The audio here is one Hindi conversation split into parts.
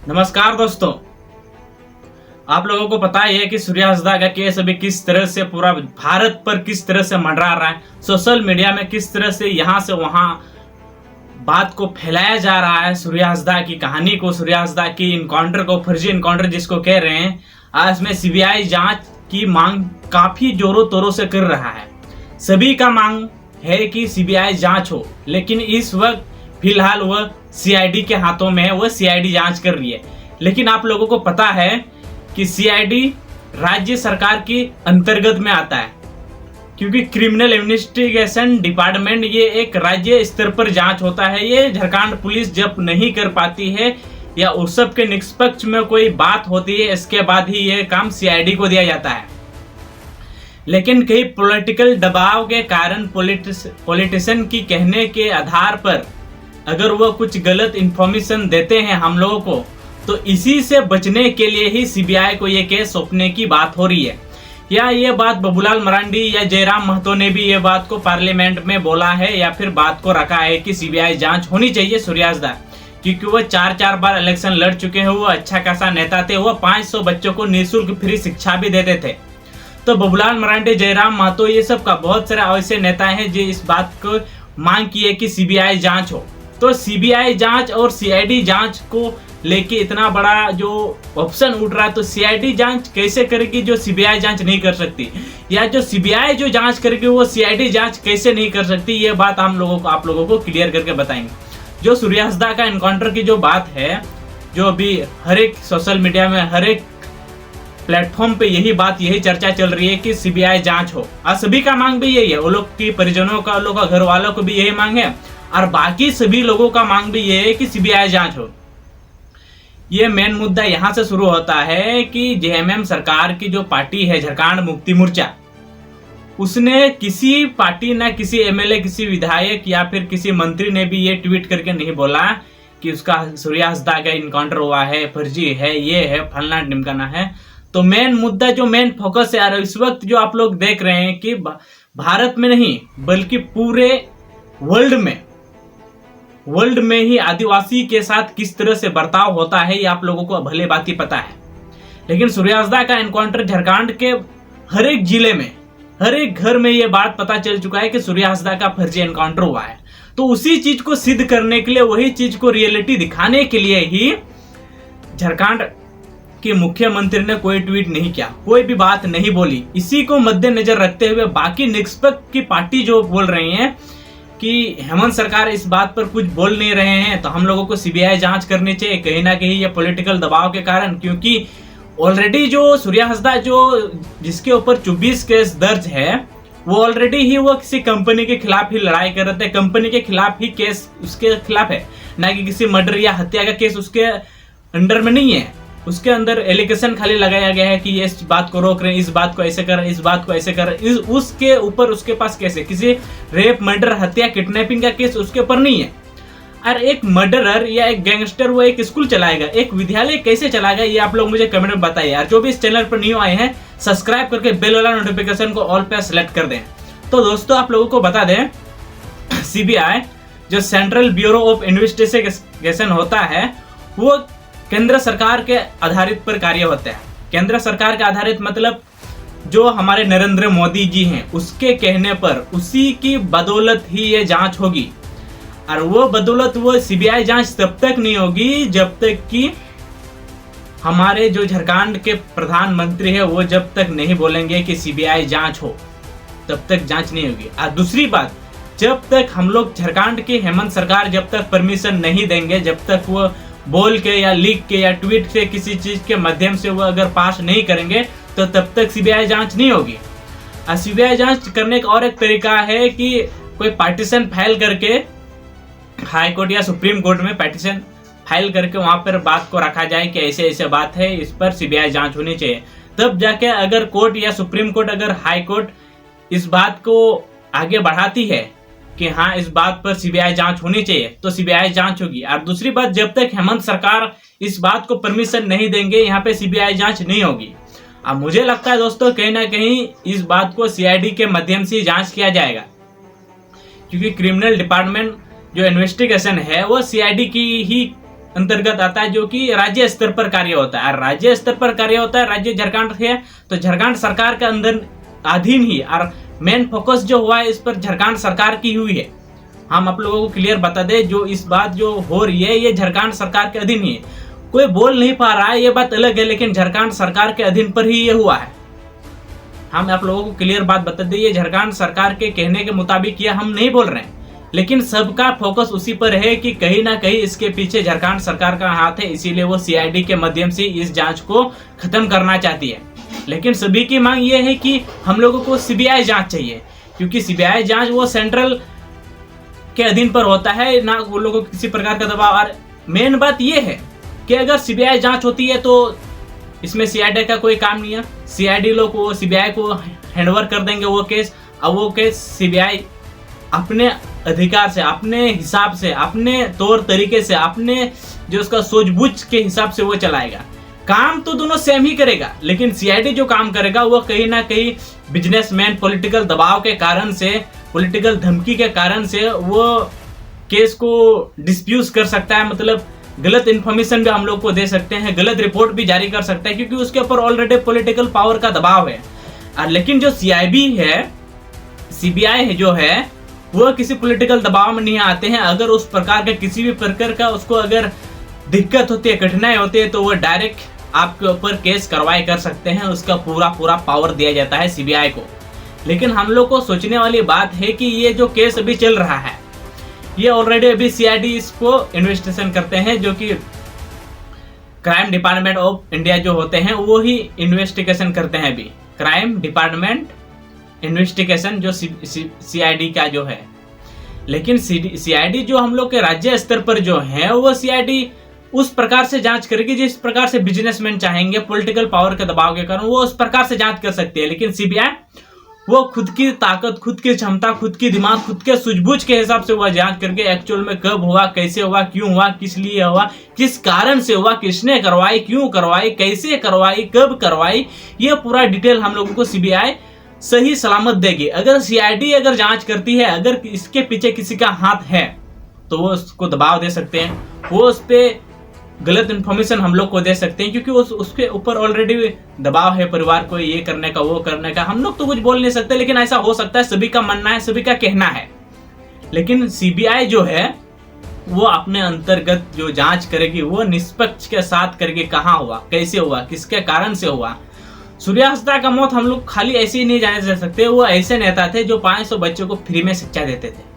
नमस्कार दोस्तों, आप लोगों को पता ही है कि सूर्या हंसदा का केस अभी किस तरह से पूरा भारत पर किस तरह से मंडरा रहा है। सोशल मीडिया में किस तरह से यहाँ से वहां बात को फैलाया जा रहा है। सूर्या हंसदा की कहानी को, सूर्या हंसदा की इनकाउंटर को, फर्जी इनकाउंटर जिसको कह रहे हैं, आज में सीबीआई जांच की मांग काफी जोरों तोरों से कर रहा है। सभी का मांग है कि सीबीआई जांच हो, लेकिन इस वक्त फिलहाल वह सीआईडी के हाथों में है, वह सीआईडी जांच कर रही है। लेकिन आप लोगों को पता है कि सीआईडी राज्य सरकार के अंतर्गत में आता है, क्योंकि क्रिमिनल इन्वेस्टिगेशन डिपार्टमेंट ये एक राज्य स्तर पर जांच होता है। ये झारखंड पुलिस जब नहीं कर पाती है या उस सब के निष्पक्ष में कोई बात होती है, इसके बाद ही ये काम सीआईडी को दिया जाता है। लेकिन कई पॉलिटिकल दबाव के कारण पॉलिटिशियन की कहने के आधार पर अगर वो कुछ गलत इंफॉर्मेशन देते हैं हम लोगों को, तो इसी से बचने के लिए ही सीबीआई को ये केस सौंपने की बात हो रही है। या ये बात बाबूलाल मरांडी या जयराम महतो ने भी ये बात को पार्लियामेंट में बोला है, या फिर बात को रखा है कि सीबीआई जांच होनी चाहिए सूर्या हंसदा, क्योंकि वो 4 बार इलेक्शन लड़ चुके हैं, वो अच्छा खासा नेता थे, वो 500 बच्चों को निःशुल्क फ्री शिक्षा भी देते थे। तो बाबूलाल मरांडी, जयराम महतो, ये सब का बहुत सारे ऐसे नेता हैं जो इस बात को मांग की है कि सीबीआई जांच हो। तो सीबीआई जांच और सीआईडी जांच को लेके इतना बड़ा जो ऑप्शन उठ रहा है, तो सीआईडी जांच कैसे करेगी जो सीबीआई जांच नहीं कर सकती, या जो सीबीआई जो जांच करेगी वो सीआईडी जांच कैसे नहीं कर सकती, ये बात आप लोगों को क्लियर करके बताएंगे। जो सूर्या हंसदा का एनकाउंटर की जो बात है, जो अभी हर एक सोशल मीडिया में, हर एक प्लेटफॉर्म पे यही चर्चा चल रही है कि सीबीआई जांच हो। और सभी का मांग भी यही है, वो लोग की परिजनों का, लोग का घर वालों को भी यही मांग है, और बाकी सभी लोगों का मांग भी ये है कि सीबीआई जांच हो। ये मेन मुद्दा यहां से शुरू होता है कि जेएमएम सरकार की जो पार्टी है झारखंड मुक्ति मोर्चा, उसने किसी पार्टी ना किसी एमएलए, किसी विधायक या फिर किसी मंत्री ने भी ये ट्वीट करके नहीं बोला कि उसका सूर्या हंसदा का इनकाउंटर हुआ है, फर्जी है, ये है, फलना ढिमकाना है। तो मेन मुद्दा, जो मेन फोकस है यार इस वक्त जो आप लोग देख रहे हैं कि भारत में नहीं बल्कि पूरे वर्ल्ड में ही आदिवासी के साथ किस तरह से बर्ताव होता है, ये आप लोगों को भले बात ही पता है। लेकिन सूर्या हंसदा का एनकाउंटर झारखंड के हर एक जिले में, हर एक घर में ये बात पता चल चुका है कि सूर्या हंसदा का फर्जी एनकाउंटर हुआ है। तो उसी चीज को सिद्ध करने के लिए, वही चीज को रियलिटी दिखाने के लिए ही झारखंड के मुख्यमंत्री ने कोई ट्वीट नहीं किया, कोई भी बात नहीं बोली। इसी को मद्देनजर रखते हुए बाकी निष्पक्ष की पार्टी जो बोल रही है कि हेमंत सरकार इस बात पर कुछ बोल नहीं रहे हैं, तो हम लोगों को सीबीआई जांच करनी चाहिए। कहीं ना कहीं ये पॉलिटिकल दबाव के कारण, क्योंकि ऑलरेडी जो सूर्या हंसदा जिसके ऊपर 24 केस दर्ज है, वो ऑलरेडी ही वो किसी कंपनी के खिलाफ ही लड़ाई कर रहे थे, कंपनी के खिलाफ ही केस उसके खिलाफ है, ना कि किसी मर्डर या हत्या का केस उसके अंडर में नहीं है। उसके अंदर एलिगेशन खाली लगाया गया है कि ये इस बात को रोक रहे हैं, इस बात को ऐसे कर रहे हैं, इस बात को ऐसे कर रहे हैं। उसके ऊपर उसके पास केस है, किसी रेप, मर्डर, हत्या, किडनैपिंग का केस उसके ऊपर नहीं है। और एक मर्डरर या एक गैंगस्टर वो एक स्कूल चलाएगा, एक विद्यालय कैसे चलाएगा, ये आप लोग मुझे कमेंट में बताइए। और जो भी इस चैनल पर न्यू आए हैं, सब्सक्राइब करके बेल वाला नोटिफिकेशन को ऑल पे सेलेक्ट कर दें। तो दोस्तों आप लोगों को बता दें, सीबीआई जो सेंट्रल ब्यूरो ऑफ इन्वेस्टिगेशन होता है, वो केंद्र सरकार के आधारित पर कार्य होता है। केंद्र सरकार के आधारित मतलब जो हमारे नरेंद्र मोदी जी हैं, उसके कहने पर, उसी की बदौलत ही ये जांच होगी। और वो बदौलत, वो सीबीआई जांच तब तक नहीं होगी जब तक कि हमारे जो झारखंड के प्रधानमंत्री है वो जब तक नहीं बोलेंगे कि सीबीआई जांच हो, तब तक जांच नहीं होगी। और दूसरी बात, जब तक हम लोग झारखंड की हेमंत सरकार जब तक परमिशन नहीं देंगे, जब तक वो बोल के या लिख के या ट्वीट से किसी चीज के माध्यम से वो अगर पास नहीं करेंगे, तो तब तक सीबीआई जांच नहीं होगी। और सीबीआई जांच करने का और एक तरीका है कि कोई पार्टीशन फाइल करके हाई कोर्ट या सुप्रीम कोर्ट में पिटीशन फाइल करके वहां पर बात को रखा जाए कि ऐसे ऐसे बात है, इस पर सीबीआई जांच होनी चाहिए। तब जाके अगर कोर्ट या सुप्रीम कोर्ट, अगर हाई कोर्ट इस बात को आगे बढ़ाती है कि हाँ इस बात पर सीबीआई जांच होनी चाहिए, तो सीबीआई जांच होगी। और दूसरी बात, जब तक हेमंत सरकार इस बात को परमिशन नहीं देंगे, यहाँ पे सीबीआई जांच नहीं होगी। अब मुझे लगता है दोस्तों, कहीं ना कहीं इस बात को सीआईडी के माध्यम से जांच किया जाएगा, क्योंकि क्रिमिनल डिपार्टमेंट जो इन्वेस्टिगेशन है वो सीआईडी की ही अंतर्गत आता है, जो कि राज्य स्तर पर कार्य होता है। और राज्य स्तर पर कार्य होता है, राज्य झारखंड है तो झारखंड सरकार के अंदर अधीन ही, और मेन फोकस जो हुआ है इस पर झारखंड सरकार की हुई है। हम आप लोगों को क्लियर बता दें, जो इस बात जो हो रही है ये झारखंड सरकार के अधीन ही है। कोई बोल नहीं पा रहा है ये बात अलग है, लेकिन झारखंड सरकार के अधीन पर ही ये हुआ है। हम आप लोगों को क्लियर बात बता दें, ये झारखंड सरकार के कहने के मुताबिक ये हम नहीं बोल रहे हैं, लेकिन सबका फोकस उसी पर है कि कहीं ना कहीं इसके पीछे झारखंड सरकार का हाथ है, इसीलिए वो सीआईडी के माध्यम से इस जांच को खत्म करना चाहती है। लेकिन सभी की मांग ये है कि हम लोगों को सीबीआई जांच चाहिए, क्योंकि सीबीआई जांच वो सेंट्रल के अधीन पर होता है, ना वो लोगों को किसी प्रकार का दबाव। और मेन बात ये है कि अगर सीबीआई जांच होती है तो इसमें सीआईडी का कोई काम नहीं है। सीआईडी लोग वो सीबीआई को हैंडओवर कर देंगे वो केस, अब वो केस सीबीआई अपने अधिकार से, अपने हिसाब से, अपने तौर तरीके से, अपने जो उसका सूझबूझ के हिसाब से वो चलाएगा। काम तो दोनों सेम ही करेगा, लेकिन सीआईडी जो काम करेगा वो कहीं ना कहीं बिजनेसमैन पॉलिटिकल दबाव के कारण से, पॉलिटिकल धमकी के कारण से वो केस को डिस्प्यूज कर सकता है। मतलब गलत इन्फॉर्मेशन भी हम लोग को दे सकते हैं, गलत रिपोर्ट भी जारी कर सकता है, क्योंकि उसके ऊपर ऑलरेडी पॉलिटिकल पावर का दबाव है। लेकिन जो सीआईबी है, सीबीआई जो है, वो किसी पॉलिटिकल दबाव में नहीं आते हैं। अगर उस प्रकार का किसी भी प्रकार का उसको अगर दिक्कत होती है, कठिनाई होती है, तो वो डायरेक्ट आपके ऊपर केस कार्रवाई कर सकते हैं। उसका पूरा पावर दिया जाता है सीबीआई को। लेकिन हम लोग को सोचने वाली बात है कि ये जो केस अभी चल रहा है, ये ऑलरेडी अभी सीआईडी इसको इन्वेस्टिगेशन करते हैं, जो कि क्राइम डिपार्टमेंट ऑफ इंडिया जो होते हैं वो ही इन्वेस्टिगेशन करते हैं। अभी क्राइम डिपार्टमेंट इन्वेस्टिगेशन जो सीआईडी का जो है, लेकिन सीआईडी जो हम लोग के राज्य स्तर पर जो है, वो सीआईडी उस प्रकार से जांच करेगी जिस प्रकार से बिजनेसमैन चाहेंगे, पॉलिटिकल पावर के दबाव के कारण वो उस प्रकार से जांच कर सकती है। लेकिन सीबीआई वो खुद की ताकत, खुद की क्षमता, खुद की दिमाग, खुद के सूझबूझ के हिसाब से वह जांच करके एक्चुअल में कब हुआ, कैसे हुआ, क्यों हुआ, किस लिए हुआ, किस कारण से हुआ, किसने करवाई, क्यों करवाई, कैसे करवाई, कब करवाई, ये पूरा डिटेल हम लोगों को सीबीआई सही सलामत देगी। अगर सीआईडी अगर जांच करती है, अगर इसके पीछे किसी का हाथ है, तो वो उसको दबाव दे सकते हैं, वो उस पर गलत इन्फॉर्मेशन हम लोग को दे सकते हैं, क्योंकि उसके ऊपर ऑलरेडी दबाव है परिवार को ये करने का, वो करने का। हम लोग तो कुछ बोल नहीं सकते, लेकिन ऐसा हो सकता है, सभी का मानना है, सभी का कहना है। लेकिन सीबीआई जो है वो अपने अंतर्गत जो जांच करेगी वो निष्पक्ष के साथ करेगी, कहाँ हुआ, कैसे हुआ, किसके कारण से हुआ। सूर्यास्ता का मौत हम लोग खाली ऐसे ही नहीं जाने जा सकते। वो ऐसे नेता थे जो 500 बच्चों को फ्री में शिक्षा देते थे,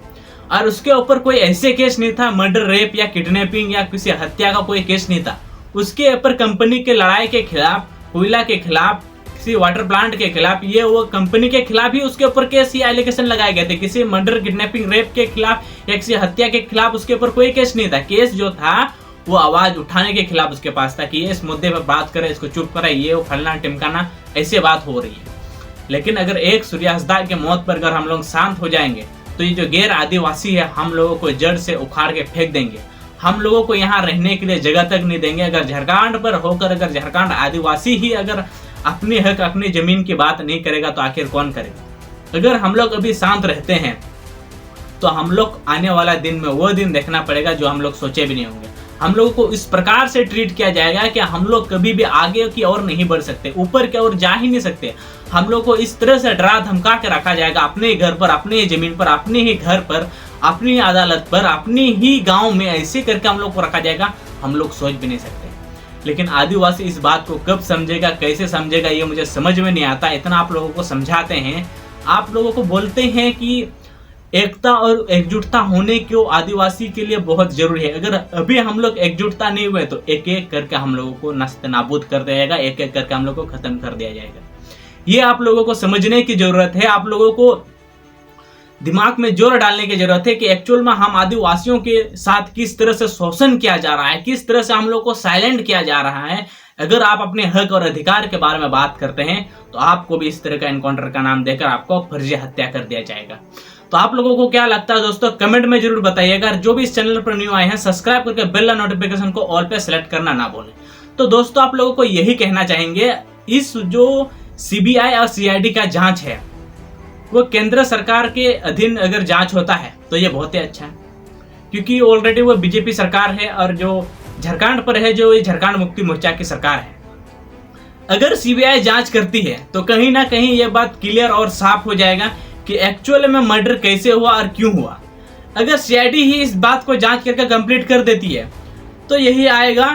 और उसके ऊपर कोई ऐसे केस नहीं था, मर्डर, रेप या किडनैपिंग या किसी हत्या का कोई केस नहीं था। उसके ऊपर कंपनी के लड़ाई के खिलाफ, कोयला के खिलाफ, किसी वाटर प्लांट के खिलाफ, ये वो कंपनी के खिलाफ ही उसके ऊपर केस या एलिगेशन लगाए गए थे। किसी मर्डर, किडनैपिंग, रेप के खिलाफ या किसी हत्या के खिलाफ उसके ऊपर कोई केस नहीं था। केस जो था वो आवाज उठाने के खिलाफ उसके पास था कि ये इस मुद्दे पर बात करे, इसको चुप करे, ये वो फलना टिमकाना, ऐसे बात हो रही है। लेकिन अगर एक सूर्यास्ता के मौत पर अगर हम लोग शांत हो जाएंगे, तो ये जो गैर आदिवासी है हम लोगों को जड़ से उखाड़ के फेंक देंगे। हम लोगों को यहाँ रहने के लिए जगह तक नहीं देंगे। अगर झारखंड पर होकर अगर झारखंड आदिवासी ही अगर अपनी हक, अपनी जमीन की बात नहीं करेगा, तो आखिर कौन करेगा। अगर हम लोग अभी शांत रहते हैं, तो हम लोग आने वाला दिन में वो दिन देखना पड़ेगा जो हम लोग सोचे भी नहीं होंगे। हम लोगों को इस प्रकार से ट्रीट किया जाएगा कि हम लोग कभी भी आगे की ओर नहीं बढ़ सकते, ऊपर की ओर जा ही नहीं सकते। हम लोग को इस तरह से डरा धमका के रखा जाएगा, अपने घर पर, अपने जमीन पर, अपने ही घर पर, अपनी अदालत पर, अपनी ही गांव में, ऐसे करके हम लोग को रखा जाएगा, हम लोग सोच भी नहीं सकते। लेकिन आदिवासी इस बात को कब समझेगा, कैसे समझेगा, ये मुझे समझ में नहीं आता। इतना आप लोगों को समझाते हैं, आप लोगों को बोलते हैं कि एकता और एकजुटता होने को आदिवासी के लिए बहुत जरूरी है। अगर अभी हम लोग एकजुटता नहीं हुए, तो एक एक करके हम लोगों को नस्ते नाबूद कर दिया जाएगा, एक एक करके हम लोग को खत्म कर दिया जाएगा। ये आप लोगों को समझने की जरूरत है। आप लोगों को दिमाग में जोर डालने की जरूरत है कि एक्चुअल में हम आदिवासियों के साथ किस तरह से शोषण किया जा रहा है, किस तरह से हम लोग को साइलेंट किया जा रहा है। अगर आप अपने हक और अधिकार के बारे में बात करते हैं, तो आपको भी इस तरह का एनकाउंटर का नाम देकर आपको फर्जी हत्या कर दिया जाएगा। तो आप लोगों को क्या लगता है दोस्तों, कमेंट में जरूर बताइएगा। जो भी इस चैनल पर न्यू आए हैं, सब्सक्राइब करके बेल नोटिफिकेशन को ऑल पे सेलेक्ट करना ना भूलें। तो दोस्तों आप लोगों को यही कहना चाहेंगे, इस जो सीबीआई और सीआईडी का जांच है, वो केंद्र सरकार के अधीन अगर जांच होता है तो ये बहुत ही अच्छा है, क्योंकि ऑलरेडी वो बीजेपी सरकार है, और जो झारखंड पर है, जो झारखंड मुक्ति मोर्चा की सरकार है। अगर सीबीआई जांच करती है तो कहीं ना कहीं ये बात क्लियर और साफ हो जाएगा कि एक्चुअल में मर्डर कैसे हुआ और क्यों हुआ। अगर सीआईडी ही इस बात को जांच करके कंप्लीट कर देती है तो यही आएगा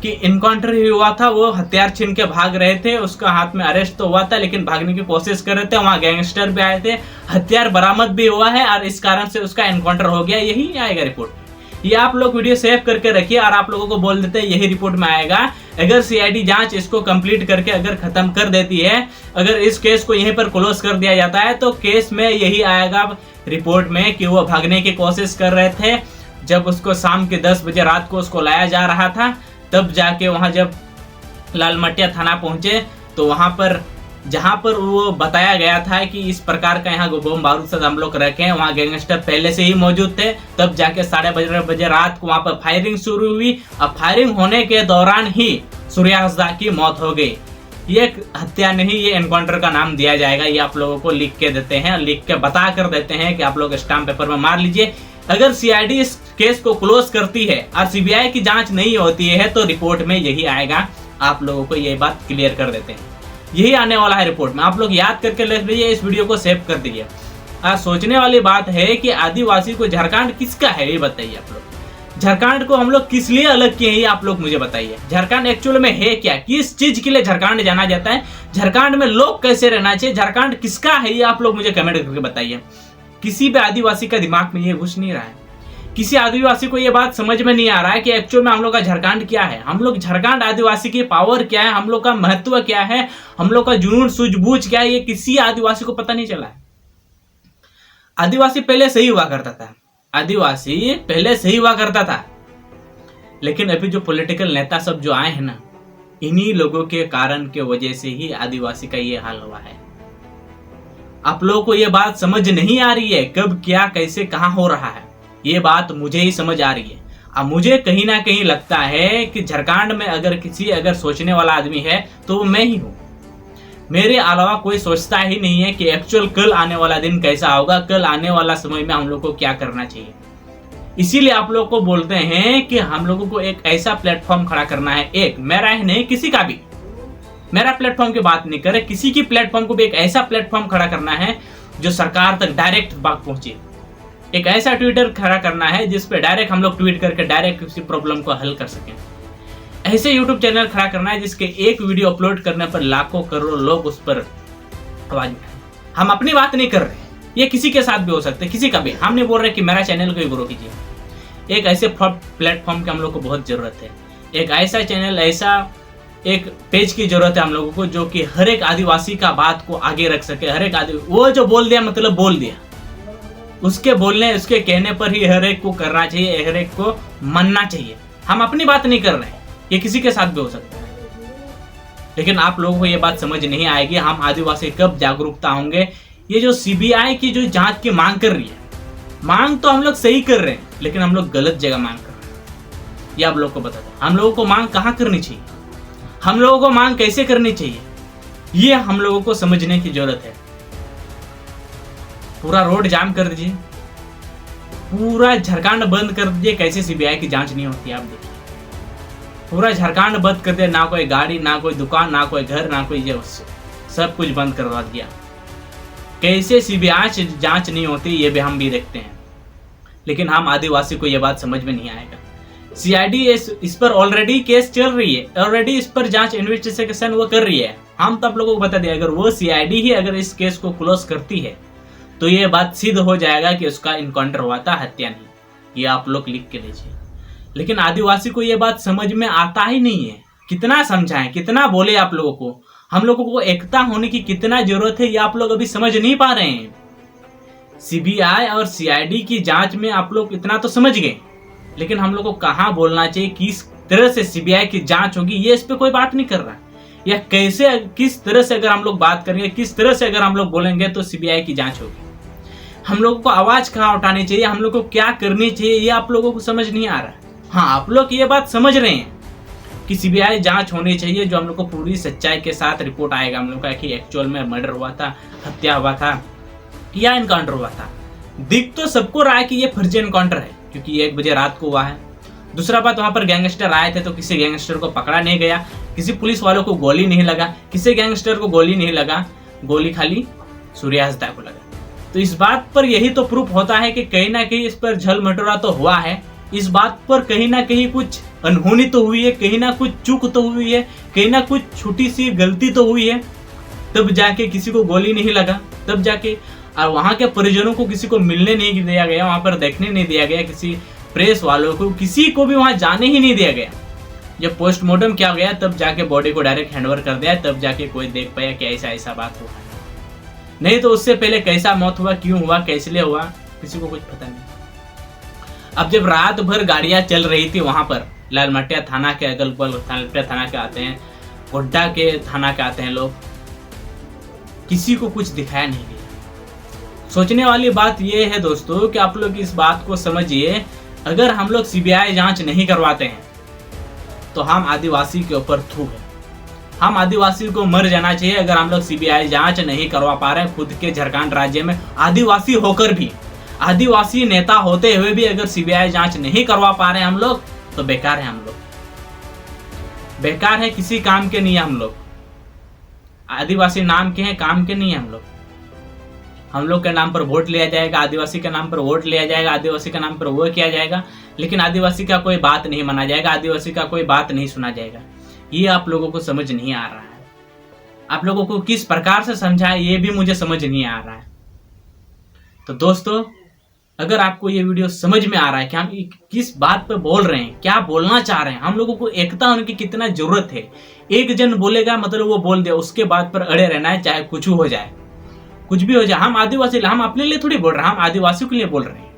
कि इनकाउंटर ही हुआ था, वो हथियार छीन के भाग रहे थे, उसका हाथ में अरेस्ट तो हुआ था लेकिन भागने की कोशिश कर रहे थे, वहां गैंगस्टर भी आए थे, हथियार बरामद भी हुआ है और इस कारण से उसका एनकाउंटर हो गया, यही आएगा रिपोर्ट। ये आप लोग वीडियो सेव करके रखिए और आप लोगों को बोल देते हैं यही रिपोर्ट में आएगा। अगर सीआईडी जांच इसको कंप्लीट करके अगर खत्म कर देती है, अगर इस केस को यहीं पर क्लोज कर दिया जाता है तो केस में यही आएगा रिपोर्ट में कि वो भागने की कोशिश कर रहे थे। जब उसको शाम के 10 बजे रात को उसको लाया जा रहा था, तब जाके वहां जब लालमटिया थाना पहुंचे तो वहां पर जहां पर वो बताया गया था कि इस प्रकार का यहाँ बम बारूद से हम लोग रखे हैं, वहाँ गैंगस्टर पहले से ही मौजूद थे। तब जाके 12:30 बजे रात को वहां पर फायरिंग शुरू हुई और फायरिंग होने के दौरान ही सूर्यास दा की मौत हो गई। ये हत्या नहीं, ये एनकाउंटर का नाम दिया जाएगा। ये आप लोगों को लिख के देते हैं, लिख के बता कर देते हैं कि आप लोग स्टाम्प पेपर में मार लीजिए। अगर सीआईडी इस केस को क्लोज करती है और सीबीआई की जांच नहीं होती है तो रिपोर्ट में यही आएगा। आप लोगों को ये बात क्लियर कर देते हैं, यही आने वाला है रिपोर्ट में। आप लोग याद करके लिख लीजिए, इस वीडियो को सेव कर दीजिए। सोचने वाली बात है कि आदिवासी को झारखंड किसका है, ये बताइए आप लोग। झारखंड को हम लोग किस लिए अलग किए, ये आप लोग मुझे बताइए। झारखंड एक्चुअल में है क्या, किस चीज के लिए झारखंड जाना जाता है, झारखंड में लोग कैसे रहना चाहिए, झारखंड किसका है, ये आप लोग मुझे कमेंट करके बताइए। किसी भी आदिवासी का दिमाग में ये घुस नहीं रहा है, किसी आदिवासी को ये बात समझ में नहीं आ रहा है कि एक्चुअल में हम लोग का झारखंड क्या है, हम लोग झारखंड आदिवासी की पावर क्या है, हम लोग का महत्व क्या है, हम लोग का जुनून सूझबूझ क्या है, ये किसी आदिवासी को पता नहीं चला है। आदिवासी पहले सही हुआ करता था, आदिवासी पहले सही हुआ करता था, लेकिन अभी जो पॉलिटिकल नेता सब जो आए हैं ना, इन्हीं लोगों के कारण के वजह से ही आदिवासी का ये हाल हुआ है। आप लोगों को ये बात समझ नहीं आ रही है, कब क्या कैसे कहां हो रहा है, ये बात मुझे ही समझ आ रही है। अब मुझे कहीं ना कहीं लगता है कि झारखंड में अगर सोचने वाला आदमी है तो वो मैं ही हूं। मेरे अलावा कोई सोचता ही नहीं है कि एक्चुअल कल आने वाला दिन कैसा होगा, कल आने वाला समय में हम लोग को क्या करना चाहिए। इसीलिए आप लोग को बोलते हैं कि हम लोगों को एक ऐसा प्लेटफॉर्म खड़ा करना है, एक मेरा ही नहीं किसी का भी, मेरा प्लेटफॉर्म की बात नहीं करे, किसी की प्लेटफॉर्म को भी एक ऐसा प्लेटफॉर्म खड़ा करना है जो सरकार तक डायरेक्ट बात पहुंचे। एक ऐसा ट्विटर खड़ा करना है जिस पे डायरेक्ट हम लोग ट्वीट करके डायरेक्ट किसी प्रॉब्लम को हल कर सकें। ऐसे यूट्यूब चैनल खड़ा करना है जिसके एक वीडियो अपलोड करने पर लाखों करोड़ों लोग उस पर आवाज उठाएं। हम अपनी बात नहीं कर रहे, ये किसी के साथ भी हो सकता है, किसी का भी। हम नहीं बोल रहे कि मेरा चैनल को ही ग्रो कीजिए। एक ऐसे प्लेटफॉर्म की हम लोग को बहुत जरूरत है, एक ऐसा चैनल, ऐसा एक पेज की जरूरत है हम लोगों को जो कि हर एक आदिवासी का बात को आगे रख सके। हर एक आदिवासी वो जो बोल दिया मतलब बोल दिया, उसके बोलने उसके कहने पर ही हर एक को करना चाहिए, हर एक को मानना चाहिए। हम अपनी बात नहीं कर रहे हैं, ये किसी के साथ भी हो सकता है, लेकिन आप लोगों को ये बात समझ नहीं आएगी। हम आदिवासी कब जागरूकता होंगे। ये जो सीबीआई की जो जांच की मांग कर रही है, मांग तो हम लोग सही कर रहे हैं, लेकिन हम लोग गलत जगह मांग कर रहे हैं। ये आप लोग को बता दें, हम लोगों को मांग कहाँ करनी चाहिए, हम लोगों को मांग कैसे करनी चाहिए, ये हम लोगों को समझने की जरूरत है। पूरा रोड जाम कर दीजिए, पूरा झारखंड बंद कर दीजिए, कैसे सीबीआई की जांच नहीं होती आप देखिए। पूरा झारखंड बंद कर दिया, ना कोई गाड़ी, ना कोई दुकान, ना कोई घर, ना कोई ये, सब कुछ बंद करवा दिया। कैसे सीबीआई जांच नहीं होती ये भी हम भी देखते हैं, लेकिन हम आदिवासी को ये बात समझ में नहीं आएगा। सीआईडी इस पर ऑलरेडी केस चल रही है, ऑलरेडी इस पर जांच इन्वेस्टिगेशन वो कर रही है। हम तो आप लोगों को बता दें, अगर वो सीआईडी ही अगर इस केस को क्लोज करती है तो ये बात सिद्ध हो जाएगा कि उसका इनकाउंटर हुआ था, हत्या नहीं। ये आप लोग लिख के लीजिए। लेकिन आदिवासी को ये बात समझ में आता ही नहीं है। कितना समझाएं, कितना बोले आप लोगों को, हम लोगों को एकता होने की कितना जरूरत है, ये आप लोग अभी समझ नहीं पा रहे हैं। सीबीआई और सीआईडी की जांच में आप लोग इतना तो समझ गए, लेकिन हम लोग को कहाँ बोलना चाहिए, किस तरह से सीबीआई की जांच होगी, ये इस पे कोई बात नहीं कर रहा। या कैसे, किस तरह से अगर हम लोग बात करेंगे, किस तरह से अगर हम लोग बोलेंगे तो सीबीआई की जांच होगी। हम लोगों को आवाज कहाँ उठानी चाहिए, हम लोग को क्या करनी चाहिए, ये आप लोगों को समझ नहीं आ रहा है। हाँ, आप लोग ये बात समझ रहे हैं कि सीबीआई जांच होनी चाहिए, जो हम लोग को पूरी सच्चाई के साथ रिपोर्ट आएगा हम लोग का कि एक्चुअल में मर्डर हुआ था, हत्या हुआ था या इनकाउंटर हुआ था। दिख तो सबको रहा है कि ये फर्जी इनकाउंटर है, क्योंकि 1 बजे रात को हुआ है, दूसरा बात, वहां पर गैंगस्टर आए थे तो किसी गैंगस्टर को पकड़ा नहीं गया, किसी पुलिस वालों को गोली नहीं लगा, किसी गैंगस्टर को गोली नहीं लगा, गोली खाली सूर्यास्ता को लगा। तो इस बात पर यही तो प्रूफ होता है कि कहीं ना कहीं इस पर झल मटोरा तो हुआ है, इस बात पर कहीं ना कहीं कुछ अनहोनी तो हुई है, कहीं ना कुछ चूक तो हुई है, कहीं ना कुछ छोटी सी गलती तो हुई है, तब जाके किसी को गोली नहीं लगा, तब जाके और वहां के परिजनों को किसी को मिलने नहीं दिया गया, वहां पर देखने नहीं दिया गया, किसी प्रेस वालों को किसी को भी वहां जाने ही नहीं दिया गया। जब पोस्टमार्टम किया गया तब जाके बॉडी को डायरेक्ट हैंडओवर कर दिया, तब जाके कोई देख पाया कि ऐसा ऐसा बात हुआ, नहीं तो उससे पहले कैसा मौत हुआ, क्यों हुआ, कैसे लिए हुआ, किसी को कुछ पता नहीं। अब जब रात भर गाड़ियां चल रही थी वहां पर, लालमटिया थाना के अगल बगल, लालमटिया थाना के आते हैं, गोड्डा के थाना के आते हैं लोग, किसी को कुछ दिखाया नहीं गया। सोचने वाली बात यह है दोस्तों कि आप लोग इस बात को समझिए, अगर हम लोग सीबीआई जांच नहीं करवाते हैं तो हम आदिवासी के ऊपर थू है, हम आदिवासी को मर जाना चाहिए। अगर हम लोग सीबीआई जांच नहीं करवा पा रहे हैं खुद के झारखंड राज्य में, आदिवासी होकर भी, आदिवासी नेता होते हुए भी अगर सीबीआई जांच नहीं करवा पा रहे हैं हम लोग, तो बेकार है, हम लोग बेकार है, किसी काम के नहीं है हम लोग। आदिवासी नाम के हैं, काम के नहीं है हम लोग। हम लोग के नाम पर वोट लिया जाएगा, आदिवासी के नाम पर वोट लिया जाएगा, आदिवासी के नाम पर वो किया जाएगा, लेकिन आदिवासी का कोई बात नहीं माना जाएगा, आदिवासी का कोई बात नहीं सुना जाएगा। ये आप लोगों को समझ नहीं आ रहा है। आप लोगों को किस प्रकार से समझाएं ये भी मुझे समझ नहीं आ रहा है। तो दोस्तों, अगर आपको ये वीडियो समझ में आ रहा है कि हम किस बात पर बोल रहे हैं, क्या बोलना चाह रहे हैं, हम लोगों को एकता होने की कितना जरूरत है। एक जन बोलेगा मतलब वो बोल दिया, उसके बात पर अड़े रहना है, चाहे कुछ हो जाए, कुछ भी हो जाए। हम आदिवासी, हम अपने लिए थोड़ी बोल रहे हैं, हम आदिवासियों के लिए बोल रहे हैं।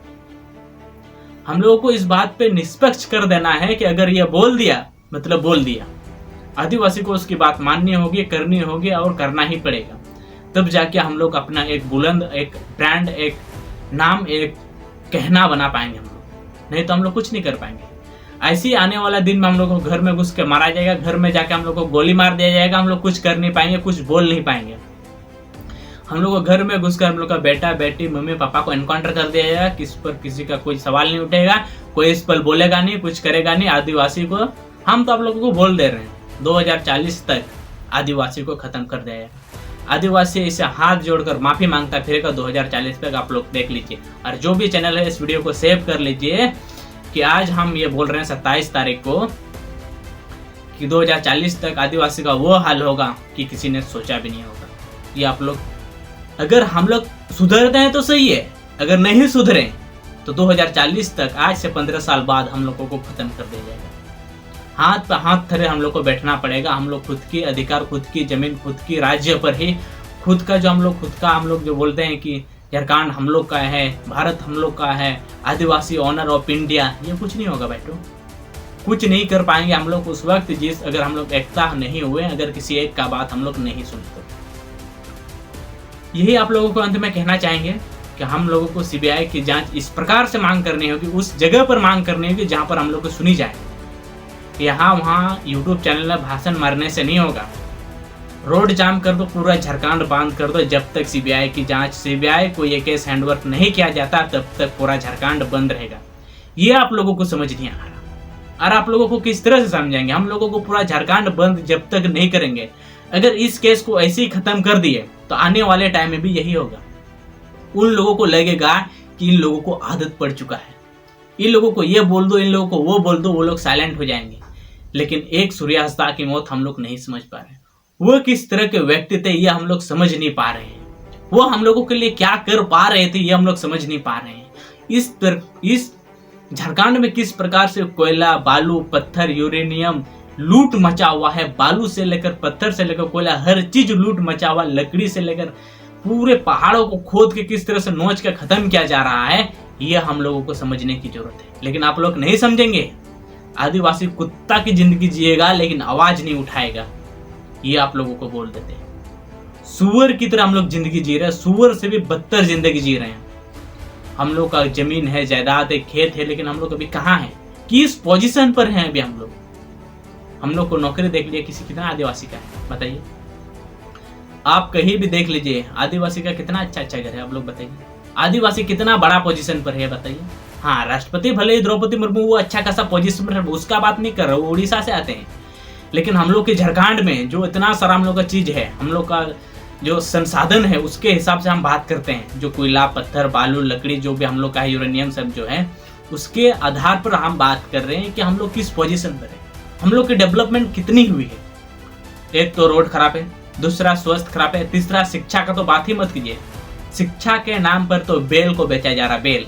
हम लोगों को इस बात पे निष्पक्ष कर देना है कि अगर ये बोल दिया मतलब बोल दिया, आदिवासी को उसकी बात माननी होगी, करनी होगी और करना ही पड़ेगा। तब जाके हम लोग अपना एक बुलंद, एक ब्रांड, एक नाम, एक कहना बना पाएंगे हम लोग, नहीं तो हम लोग कुछ नहीं कर पाएंगे। ऐसे ही आने वाला दिन में हम लोग को घर में घुस के मारा जाएगा, घर में जाके हम लोग को गोली मार दिया जाएगा, हम लोग कुछ कर नहीं पाएंगे, कुछ बोल नहीं पाएंगे। हम लोग को घर में घुसकर हम लोग का बेटा बेटी मम्मी पापा को एनकाउंटर कर दिया जाएगा, किसी का कोई सवाल नहीं उठेगा, कोई इस पर बोलेगा नहीं, कुछ करेगा नहीं। आदिवासी को हम तो आप लोगों को बोल दे रहे हैं 2040 तक आदिवासी को खत्म कर दिया जाएगा। आदिवासी इसे हाथ जोड़कर माफी मांगता फिरेगा 2040 तक, आप लोग देख लीजिए। और जो भी चैनल है इस वीडियो को सेव कर लीजिए कि आज हम ये बोल रहे हैं 27 तारीख को कि 2040 तक आदिवासी का वो हाल होगा कि किसी ने सोचा भी नहीं होगा। ये आप लोग, अगर हम लोग सुधरते हैं तो सही है, अगर नहीं सुधरे तो 2040 तक, आज से 15 साल बाद हम लोगों को खत्म कर दिया जाएगा। हाथ पे हाथ धरे हम लोग को बैठना पड़ेगा। हम लोग खुद की अधिकार, खुद की जमीन, खुद की राज्य पर ही, खुद का जो हम लोग जो बोलते हैं कि झारखंड हम लोग का है, भारत हम लोग का है, आदिवासी ऑनर ऑफ इंडिया, ये कुछ नहीं होगा बेटो, कुछ नहीं कर पाएंगे हम लोग उस वक्त जिस, अगर हम लोग एकता नहीं हुए, अगर किसी एक का बात हम लोग नहीं सुनते। यही आप लोगों को अंत में कहना चाहेंगे कि हम लोगों को सीबीआई की जांच इस प्रकार से मांग करनी होगी, उस जगह पर मांग करनी होगी जहां पर हम लोग को सुनी जाए। यहाँ वहाँ यूट्यूब चैनल में भाषण मारने से नहीं होगा। रोड जाम कर दो, पूरा झारखंड बंद कर दो, जब तक सीबीआई की जांच, सीबीआई को ये केस हैंडओवर नहीं किया जाता तब तक पूरा झारखंड बंद रहेगा। ये आप लोगों को समझ नहीं आ रहा। और आप लोगों को किस तरह से समझाएंगे? हम लोगों को पूरा झारखंड बंद जब तक नहीं करेंगे, अगर इस केस को ऐसे ही खत्म कर दिए तो आने वाले टाइम में भी यही होगा। उन लोगों को लगेगा कि इन लोगों को आदत पड़ चुका है, इन लोगों को ये बोल दो, इन लोगों को वो बोल दो, वो लोग साइलेंट हो जाएंगे। लेकिन एक सूर्यास्ता की मौत हम लोग नहीं समझ पा रहे, वो किस तरह के व्यक्ति थे ये हम लोग समझ नहीं पा रहे हैं, वो हम लोगों के लिए क्या कर पा रहे थे ये हम लोग समझ नहीं पा रहे हैं। इस झारखंड में किस प्रकार से कोयला, बालू, पत्थर, यूरेनियम लूट मचा हुआ है, बालू से लेकर पत्थर से लेकर कोयला, हर चीज लूट मचा हुआ, लकड़ी से लेकर पूरे पहाड़ों को खोद के किस तरह से नोच के खत्म किया जा रहा है, ये हम लोगों को समझने की जरूरत है। लेकिन आप लोग नहीं समझेंगे। आदिवासी कुत्ता की जिंदगी जिएगा लेकिन आवाज नहीं उठाएगा, ये आप लोगों को बोल देते हैं। सुअर की तरह हम लोग जिंदगी जी रहे हैं, सुअर से भी बदतर जिंदगी जी रहे हैं। हम लोग का जमीन है, जायदाद है, खेत है, लेकिन हम लोग अभी कहाँ हैं, किस पोजीशन पर हैं अभी हम लोग? हम लोग को नौकरी देख लिया, किसी कितना आदिवासी का है बताइए? आप कहीं भी देख लीजिए, आदिवासी का कितना अच्छा अच्छा घर है, आप लोग बताइए। आदिवासी कितना बड़ा पोजीशन पर है बताइए? हाँ, राष्ट्रपति भले ही द्रौपदी मुर्मू वो अच्छा खासा पोजीशन में, उसका बात नहीं कर रहा, वो उड़ीसा से आते हैं, लेकिन हम लोग के झारखंड में जो इतना सारा हम लोग का चीज है, हम लोग का जो संसाधन है उसके हिसाब से हम बात करते हैं, जो कोयला, पत्थर, बालू, लकड़ी, जो भी हम लोग का यूरेनियम सब जो है, उसके आधार पर हम बात कर रहे हैं कि हम लोग किस पोजीशन पर है, हम लोग की डेवलपमेंट कितनी हुई है। एक तो रोड खराब है, दूसरा स्वास्थ्य खराब है, तीसरा शिक्षा का तो बात ही मत कीजिए। शिक्षा के नाम पर तो बेल को बेचा जा रहा, बेल।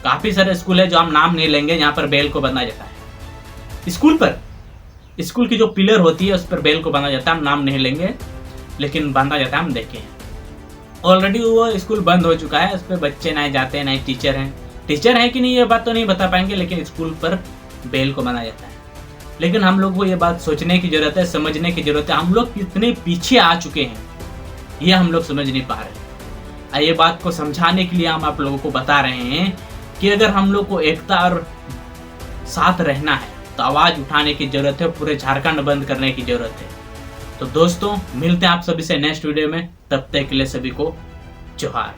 काफी सारे स्कूल है जो हम नाम नहीं लेंगे, यहाँ पर बेल को बना जाता है। स्कूल पर, स्कूल की जो पिलर होती है उस पर बेल को बना जाता है, हम नाम नहीं लेंगे, लेकिन बांधा जाता है, हम देखे हैं। ऑलरेडी वो स्कूल बंद हो चुका है, उस पर बच्चे नहीं जाते हैं, नहीं टीचर हैं। टीचर है कि नहीं ये बात तो नहीं बता पाएंगे, लेकिन स्कूल पर बेल को बना जाता है। लेकिन हम लोग को ये बात सोचने की जरूरत है, समझने की जरूरत है, हम लोग कितने पीछे आ चुके हैं ये हम लोग समझ नहीं पा रहे। ये बात को समझाने के लिए हम आप लोगों को बता रहे हैं कि अगर हम लोग को एकता और साथ रहना है तो आवाज उठाने की जरूरत है, पूरे झारखंड बंद करने की जरूरत है। तो दोस्तों, मिलते हैं आप सभी से नेक्स्ट वीडियो में, तब तक के लिए सभी को जोहार।